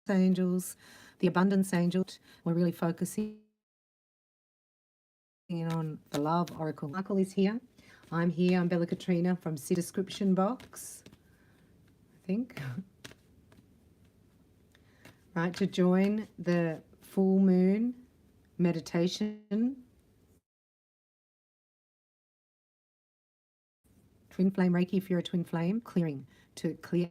angels, the abundance angel. We're really focusing in on the love oracle. Michael is here. I'm here. I'm Bella Katrina from the description box, I think. Right, to join the full moon meditation. Twin flame Reiki, if you're a twin flame, clearing to clear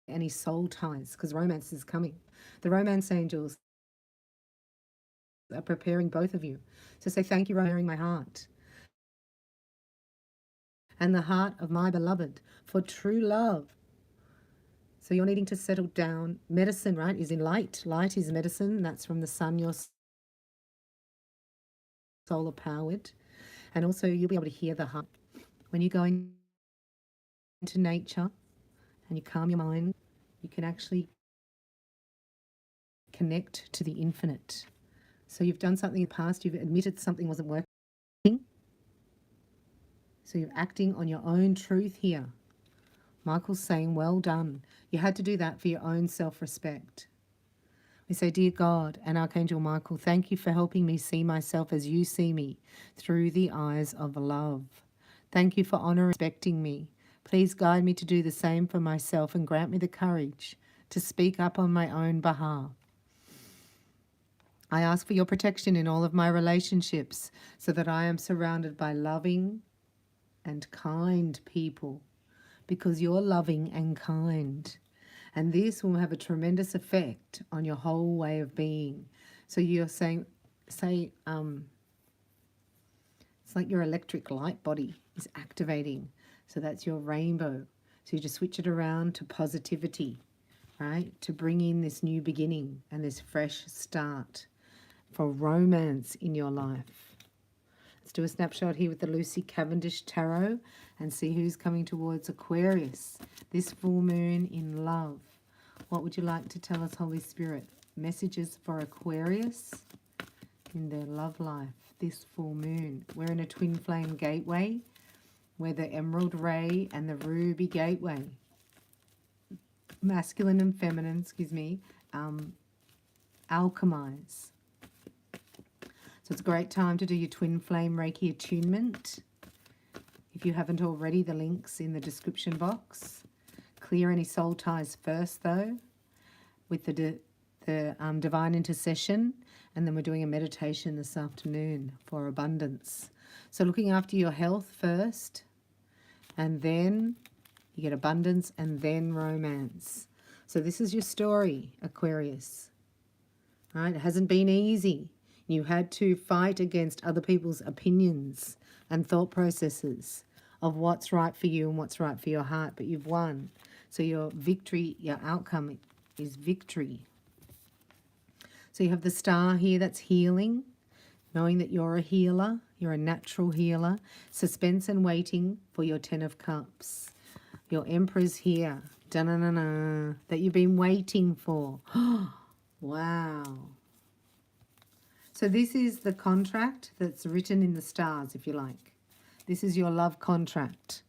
any soul ties, because romance is coming. The romance angels are preparing both of you. So say, thank you for preparing my heart and the heart of my beloved for true love. So you're needing to settle down. Medicine, right, is in light. Light is medicine. That's from the sun. You're solar powered. And also you'll be able to hear the heart. When you go into nature and you calm your mind, you can actually connect to the infinite. So you've done something in the past. You've admitted something wasn't working. So you're acting on your own truth here. Michael's saying, well done. You had to do that for your own self-respect. We say, dear God and Archangel Michael, thank you for helping me see myself as you see me, through the eyes of love. Thank you for honoring and respecting me. Please guide me to do the same for myself and grant me the courage to speak up on my own behalf. I ask for your protection in all of my relationships so that I am surrounded by loving and kind people, because you're loving and kind. And this will have a tremendous effect on your whole way of being. So you're saying, it's like your electric light body is activating. So that's your rainbow. So you just switch it around to positivity, right? To bring in this new beginning and this fresh start for romance in your life. Let's do a snapshot here with the Lucy Cavendish Tarot and see who's coming towards Aquarius. This full moon in love. What would you like to tell us, Holy Spirit? Messages for Aquarius in their love life. This full moon. We're in a twin flame gateway. We're the emerald ray and the ruby gateway. Masculine and feminine, alchemize. So it's a great time to do your twin flame Reiki attunement. If you haven't already, the link's in the description box. Clear any soul ties first, though, with the divine intercession. And then we're doing a meditation this afternoon for abundance. So looking after your health first, and then you get abundance, and then romance. So this is your story, Aquarius. Right? It hasn't been easy. You had to fight against other people's opinions and thought processes of what's right for you and what's right for your heart, but you've won. So your victory, your outcome is victory. So you have the star here, that's healing, knowing that you're a healer, you're a natural healer. Suspense and waiting for your 10 of Cups. Your Emperor's here, da-na-na-na, that you've been waiting for. Wow. So this is the contract that's written in the stars, if you like. This is your love contract,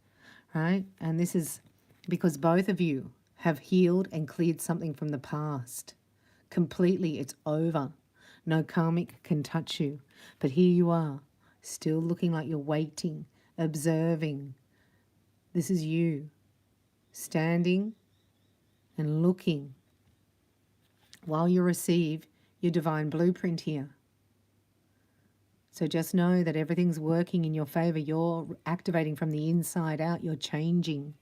right? And this is because both of you have healed and cleared something from the past. Completely, it's over. No karmic can touch you. But here you are, still looking like you're waiting, observing. This is you, standing and looking while you receive your divine blueprint here. So just know that everything's working in your favor. You're activating from the inside out. You're changing.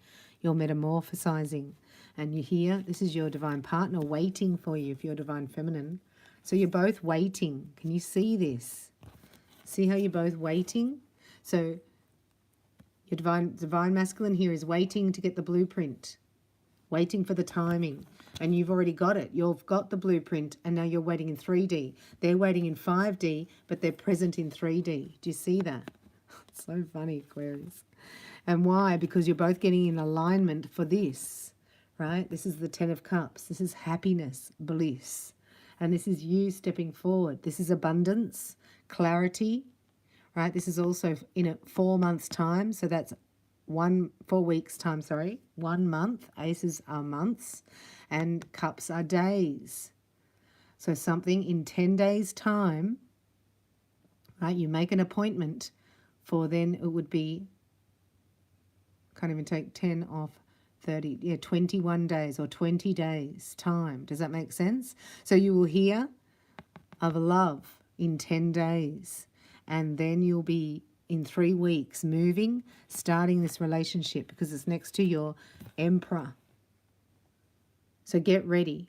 You're metamorphosizing. And you hear, this is your divine partner waiting for you if you're divine feminine. So you're both waiting. Can you see this? See how you're both waiting? So your divine masculine here is waiting to get the blueprint, waiting for the timing. And you've already got it. You've got the blueprint, and now you're waiting in 3D. They're waiting in 5D, but they're present in 3D. Do you see that? It's so funny, Aquarius. And why? Because you're both getting in alignment for this, right? This is the 10 of Cups. This is happiness, bliss. And this is you stepping forward. This is abundance, clarity, right? This is also in 4 months' time. So that's 4 weeks time, sorry, 1 month. Aces are months and cups are days. So something in 10 days time, right? You make an appointment for, then it would be, can't even take 10 off 30, yeah, 21 days or 20 days time. Does that make sense? So you will hear of love in 10 days, and then you'll be in 3 weeks moving, starting this relationship, because it's next to your Emperor. So get ready.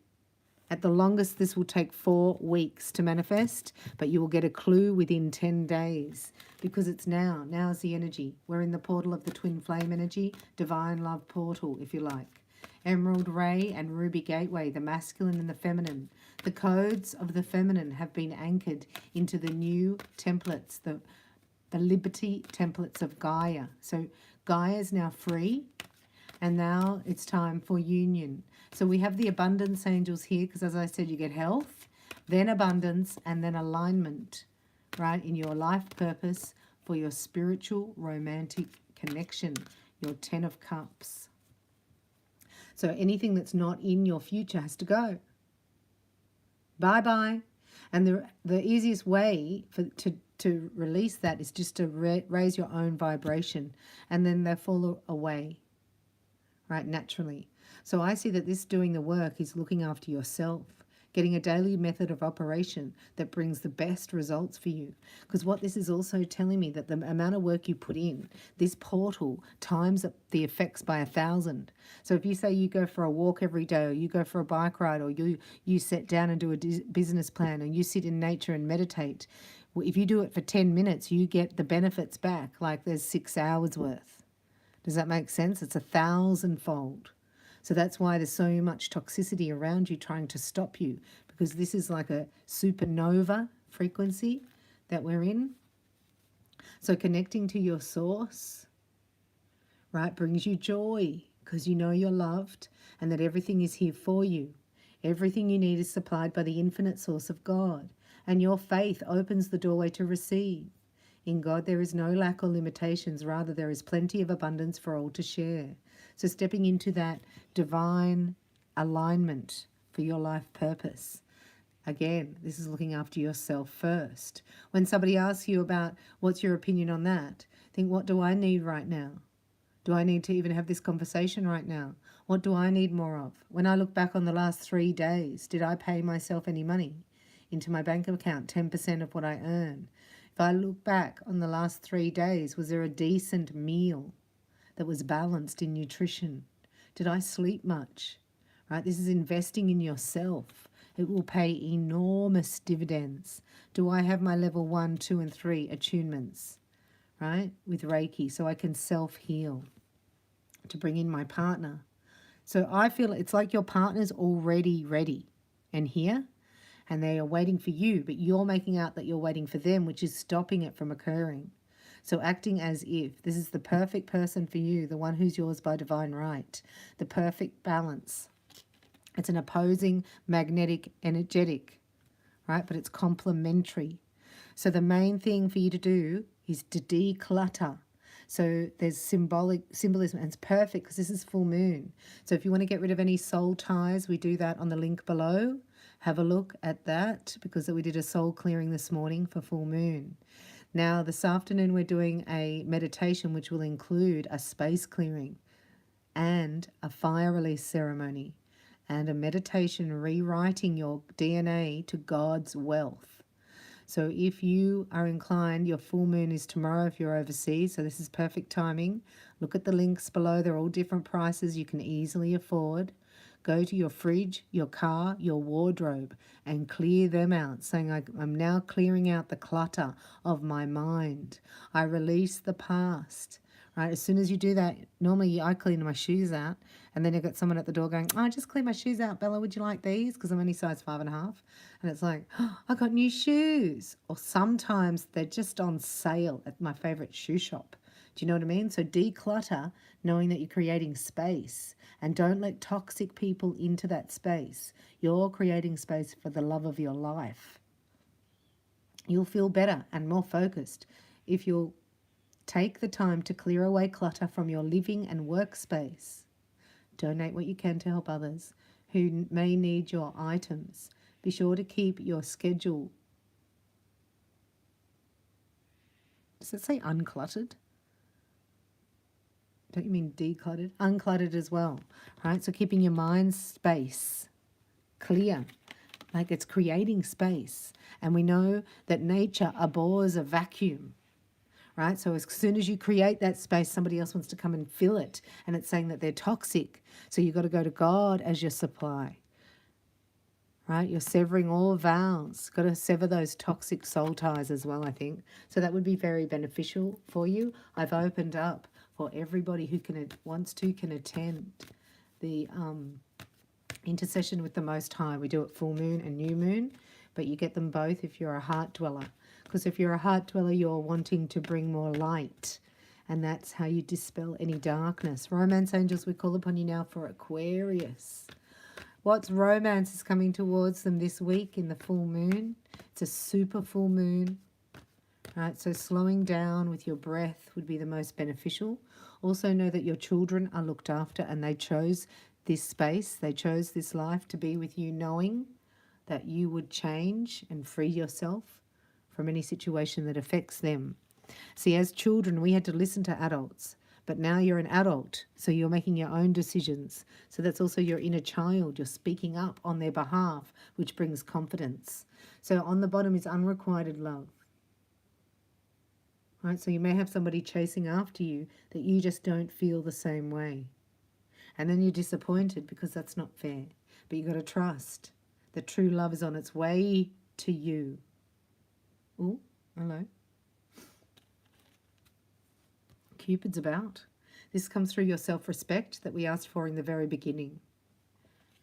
At the longest, this will take 4 weeks to manifest, but you will get a clue within 10 days, because it's now. Now is the energy. We're in the portal of the twin flame energy, divine love portal, if you like. Emerald ray and ruby gateway, the masculine and the feminine. The codes of the feminine have been anchored into the new templates, the liberty templates of Gaia. So Gaia is now free, and now it's time for union. So we have the abundance angels here, because as I said, you get health, then abundance, and then alignment, right, in your life purpose for your spiritual romantic connection, your 10 of cups. So anything that's not in your future has to go. Bye-bye. And the easiest way to release that is just to raise your own vibration, and then they fall away, right, naturally. So I see that this doing the work is looking after yourself, getting a daily method of operation that brings the best results for you. Because what this is also telling me, that the amount of work you put in, this portal times the effects by 1,000. So if you say you go for a walk every day, or you go for a bike ride, or you sit down and do a business plan, and you sit in nature and meditate, if you do it for 10 minutes, you get the benefits back like there's 6 hours worth. Does that make sense? It's 1,000-fold. So that's why there's so much toxicity around you trying to stop you, because this is like a supernova frequency that we're in. So connecting to your source, right, brings you joy, because you know you're loved and that everything is here for you. Everything you need is supplied by the infinite source of God, and your faith opens the doorway to receive. In God there is no lack or limitations, rather there is plenty of abundance for all to share. So stepping into that divine alignment for your life purpose. Again, this is looking after yourself first. When somebody asks you about what's your opinion on that, think, what do I need right now? Do I need to even have this conversation right now? What do I need more of? When I look back on the last 3 days, did I pay myself any money into my bank account, 10% of what I earn? If I look back on the last 3 days, was there a decent meal that was balanced in nutrition? Did I sleep much? Right? This is investing in yourself. It will pay enormous dividends. Do I have my level 1, 2, and 3 attunements, right, with Reiki, so I can self-heal, to bring in my partner? So I feel it's like your partner's already ready and here, and they are waiting for you, but you're making out that you're waiting for them, which is stopping it from occurring. So acting as if this is the perfect person for you, the one who's yours by divine right, the perfect balance. It's an opposing, magnetic, energetic, right? But it's complementary. So the main thing for you to do is to declutter. So there's symbolism, and it's perfect because this is full moon. So if you want to get rid of any soul ties, we do that on the link below. Have a look at that, because we did a soul clearing this morning for full moon. Now this afternoon we're doing a meditation which will include a space clearing and a fire release ceremony and a meditation rewriting your DNA to God's wealth. So if you are inclined, your full moon is tomorrow if you're overseas, so this is perfect timing. Look at the links below. They're all different prices you can easily afford. Go to your fridge, your car, your wardrobe, and clear them out, saying, I'm now clearing out the clutter of my mind. I release the past. Right? As soon as you do that, normally I clean my shoes out, and then you've got someone at the door going, I just cleaned my shoes out, Bella, would you like these? Because I'm only size 5.5. And it's like, oh, I got new shoes. Or sometimes they're just on sale at my favorite shoe shop. Do you know what I mean? So declutter, knowing that you're creating space, and don't let toxic people into that space. You're creating space for the love of your life. You'll feel better and more focused if you'll Take the time to clear away clutter from your living and workspace. Donate what you can to help others who may need your items. Be sure to keep your schedule. Does it say uncluttered? Don't you mean decluttered? Uncluttered as well, right? So keeping your mind space clear, like it's creating space. And we know that nature abhors a vacuum, right? So as soon as you create that space, somebody else wants to come and fill it. And it's saying that they're toxic. So you've got to go to God as your supply, right? You're severing all vows. Got to sever those toxic soul ties as well, I think. So that would be very beneficial for you. I've opened up for everybody who wants to attend the intercession with the Most High. We do it full moon and new moon, but you get them both if you're a heart dweller. Because if you're a heart dweller, you're wanting to bring more light, and that's how you dispel any darkness. Romance angels, we call upon you now for Aquarius. What's romance is coming towards them this week in the full moon? It's a super full moon. Right, so slowing down with your breath would be the most beneficial. Also know that your children are looked after and they chose this space, they chose this life to be with you, knowing that you would change and free yourself from any situation that affects them. See, as children, we had to listen to adults, but now you're an adult, so you're making your own decisions. So that's also your inner child. You're speaking up on their behalf, which brings confidence. So on the bottom is unrequited love. Right, so you may have somebody chasing after you that you just don't feel the same way. And then you're disappointed because that's not fair. But you've got to trust that true love is on its way to you. Oh, hello. Cupid's about. This comes through your self-respect that we asked for in the very beginning.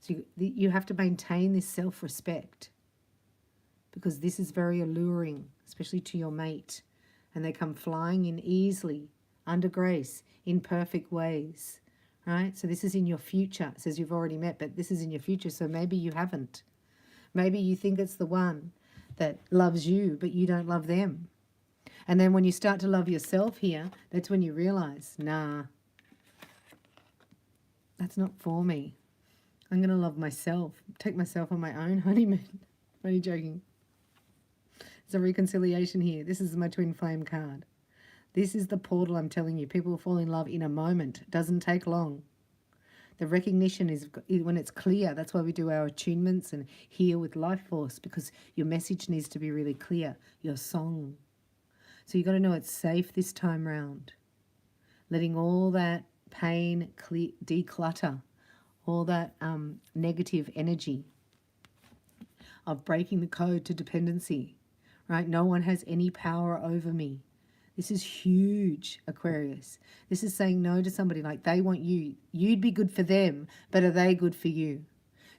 So you have to maintain this self-respect because this is very alluring, especially to your mate. And they come flying in easily, under grace, in perfect ways, right? So this is in your future. It says you've already met, but this is in your future, so maybe you haven't. Maybe you think it's the one that loves you, but you don't love them. And then when you start to love yourself here, that's when you realize, nah, that's not for me. I'm going to love myself, take myself on my own honeymoon. I'm only joking. There's a reconciliation here. This is my twin flame card. This is the portal I'm telling you. People will fall in love in a moment. It doesn't take long. The recognition is when it's clear. That's why we do our attunements and heal with life force, because your message needs to be really clear, your song. So you've got to know it's safe this time round. Letting all that pain declutter, all that negative energy of breaking the code to dependency. Right? No one has any power over me. This is huge, Aquarius. This is saying no to somebody, like they want you. You'd be good for them, but are they good for you?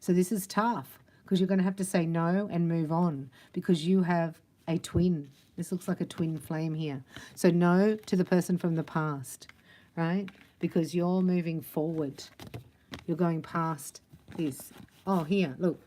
So this is tough because you're going to have to say no and move on because you have a twin. This looks like a twin flame here. So no to the person from the past, right? Because you're moving forward. You're going past this. Oh, here, look.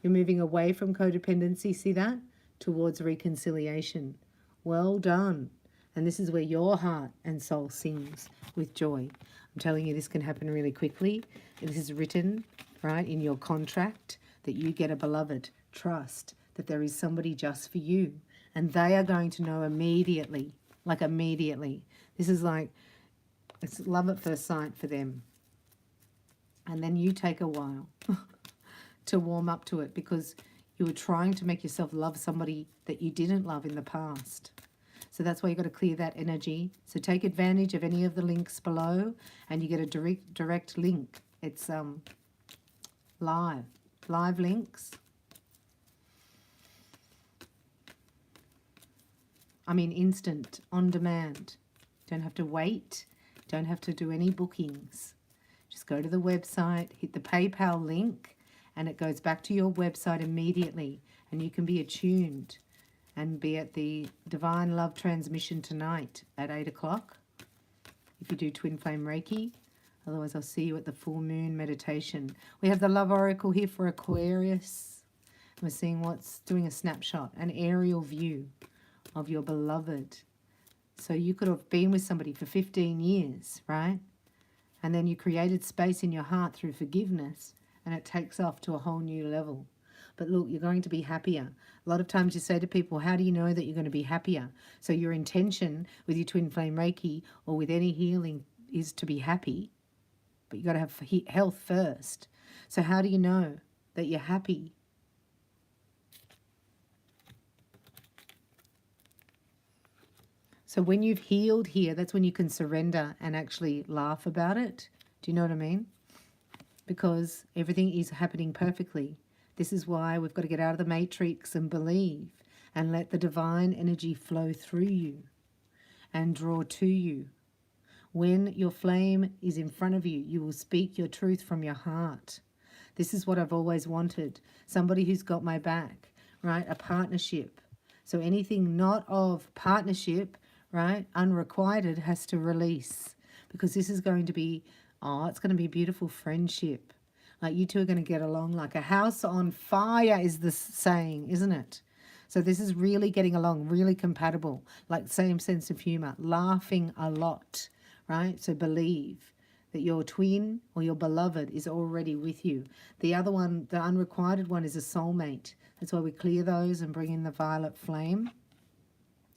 You're moving away from codependency. See that? Towards reconciliation. Well done. And this is where your heart and soul sings with joy. I'm telling you, this can happen really quickly. This is written, right, in your contract that you get a beloved. Trust that there is somebody just for you. And they are going to know immediately, like immediately. This is like, it's love at first sight for them. And then you take a while to warm up to it because you were trying to make yourself love somebody that you didn't love in the past. So that's why you've got to clear that energy. So take advantage of any of the links below and you get a direct link. It's live links. I mean instant, on demand. Don't have to wait. Don't have to do any bookings. Just go to the website, hit the PayPal link, and it goes back to your website immediately. And you can be attuned and be at the Divine Love Transmission tonight at 8 o'clock if you do Twin Flame Reiki. Otherwise, I'll see you at the full moon meditation. We have the Love Oracle here for Aquarius. We're seeing what's doing a snapshot, an aerial view of your beloved. So you could have been with somebody for 15 years, right? And then you created space in your heart through forgiveness, and it takes off to a whole new level. But look, you're going to be happier. A lot of times you say to people, how do you know that you're going to be happier? So your intention with your twin flame Reiki or with any healing is to be happy, but you got to have health first. So how do you know that you're happy? So when you've healed here, that's when you can surrender and actually laugh about it. Do you know what I mean? Because everything is happening perfectly. This is why we've got to get out of the matrix and believe and let the divine energy flow through you and draw to you. When your flame is in front of you, you will speak your truth from your heart. This is what I've always wanted. Somebody who's got my back, right? A partnership. So anything not of partnership, right, unrequited, has to release, because this is going to be, it's going to be a beautiful friendship. Like you two are going to get along like a house on fire is the saying, isn't it? So this is really getting along, really compatible, like same sense of humor, laughing a lot, right? So believe that your twin or your beloved is already with you. The other one, the unrequited one, is a soulmate. That's why we clear those and bring in the violet flame,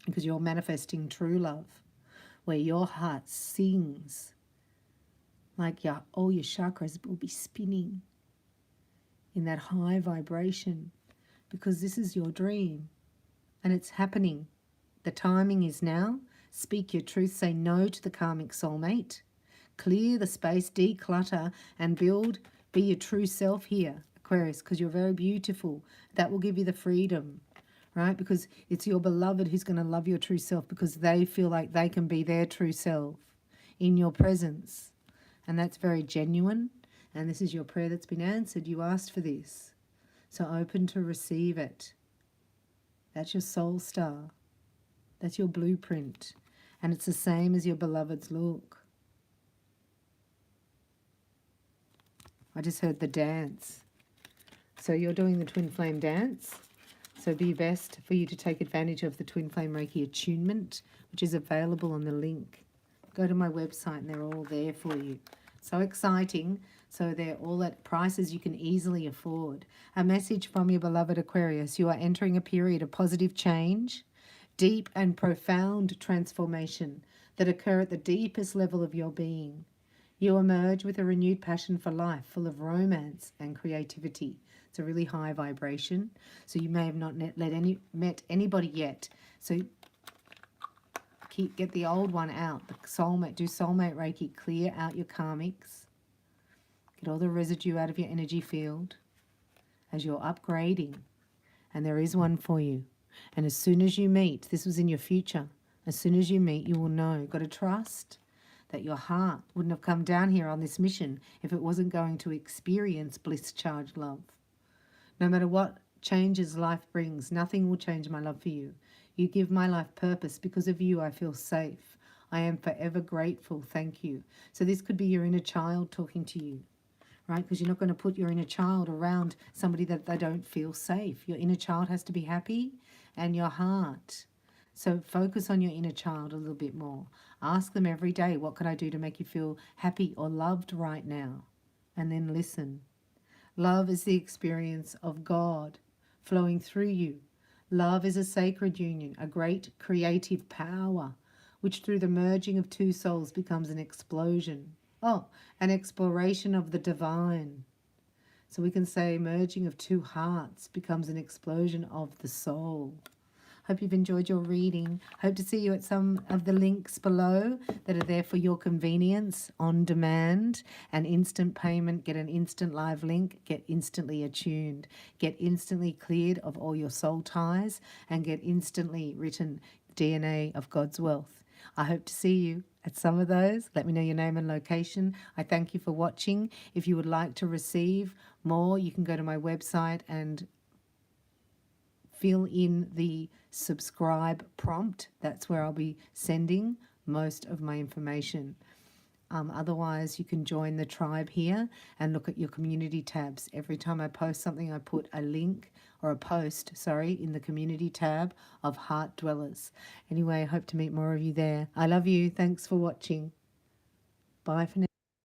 because you're manifesting true love, where your heart sings like all your chakras will be spinning in that high vibration, because this is your dream and it's happening. The timing is now. Speak your truth. Say no to the karmic soulmate. Clear the space, declutter, and build. Be your true self here, Aquarius, because you're very beautiful. That will give you the freedom, right? Because it's your beloved who's going to love your true self, because they feel like they can be their true self in your presence. And that's very genuine. And this is your prayer that's been answered. You asked for this. So open to receive it. That's your soul star. That's your blueprint. And it's the same as your beloved's look. I just heard the dance. So you're doing the twin flame dance. So be best for you to take advantage of the twin flame Reiki attunement, which is available on the link. Go to my website and they're all there for you. So exciting. So they're all at prices you can easily afford. A message from your beloved Aquarius. You are entering a period of positive change, deep and profound transformation that occur at the deepest level of your being. You emerge with a renewed passion for life, full of romance and creativity. It's a really high vibration. So you may have not met anybody yet. So get the old one out, the soulmate. Do soulmate Reiki. Clear out your karmics. Get all the residue out of your energy field as you're upgrading. And there is one for you. And as soon as you meet, this was in your future, as soon as you meet, you will know. Got to trust that your heart wouldn't have come down here on this mission if it wasn't going to experience bliss-charged love. No matter what changes life brings, nothing will change my love for you. You give my life purpose. Because of you, I feel safe. I am forever grateful. Thank you. So this could be your inner child talking to you, right? Because you're not going to put your inner child around somebody that they don't feel safe. Your inner child has to be happy, and your heart. So focus on your inner child a little bit more. Ask them every day, what can I do to make you feel happy or loved right now? And then listen. Love is the experience of God flowing through you. Love is a sacred union, a great creative power, which through the merging of two souls becomes an explosion. An exploration of the divine. So we can say merging of two hearts becomes an explosion of the soul. Hope you've enjoyed your reading. Hope to see you at some of the links below that are there for your convenience, on demand, and instant payment. Get an instant live link. Get instantly attuned. Get instantly cleared of all your soul ties, and get instantly written DNA of God's wealth. I hope to see you at some of those. Let me know your name and location. I thank you for watching. If you would like to receive more, you can go to my website and fill in the subscribe prompt. That's where I'll be sending most of my information. Otherwise, you can join the tribe here and look at your community tabs. Every time I post something, I put a link or a post, sorry, in the community tab of Heart Dwellers. Anyway, I hope to meet more of you there. I love you. Thanks for watching. Bye for now.